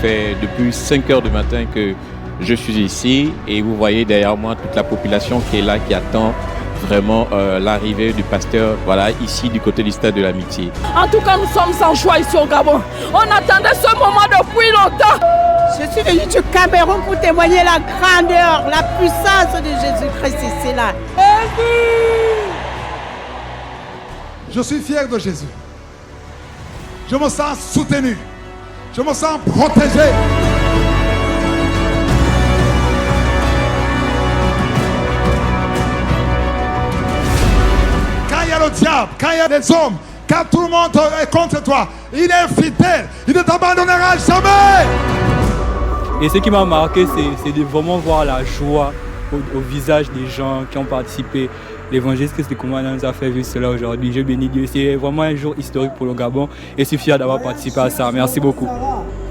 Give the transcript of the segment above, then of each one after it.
fait depuis 5 heures du matin que je suis ici et vous voyez derrière moi toute la population qui est là, qui attend vraiment l'arrivée du pasteur, voilà, ici du côté du stade de l'Amitié. En tout cas, nous sommes sans choix ici au Gabon. On attendait ce moment depuis longtemps. Je suis venu du Cameroun pour témoigner la grandeur, la puissance de Jésus-Christ ici là. Je suis fier de Jésus. Je me sens soutenu. Je me sens protégé. Quand il y a le diable, quand il y a des hommes, quand tout le monde est contre toi, il est fidèle. Il ne t'abandonnera jamais. Et ce qui m'a marqué, c'est de vraiment voir la joie au visage des gens qui ont participé. L'évangile Christ de Kumana nous a fait vivre cela aujourd'hui. Je bénis Dieu. C'est vraiment un jour historique pour le Gabon et je suis fier d'avoir participé à ça. Merci beaucoup.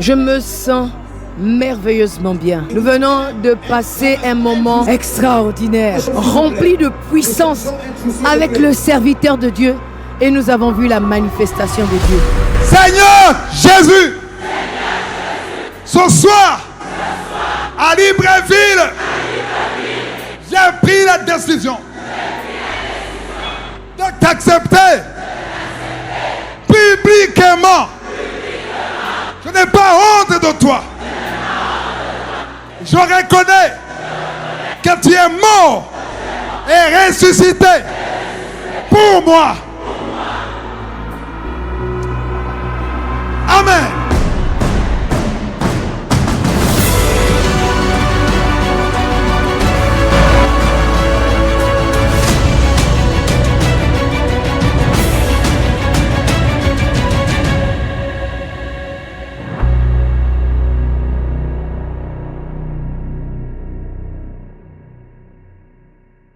Je me sens merveilleusement bien. Nous venons de passer un moment extraordinaire, rempli de puissance avec le serviteur de Dieu et nous avons vu la manifestation de Dieu. Seigneur Jésus, ce soir, à Libreville, j'ai pris la décision de t'accepter publiquement. Je n'ai pas honte de toi. Je reconnais que tu es mort et ressuscité pour moi.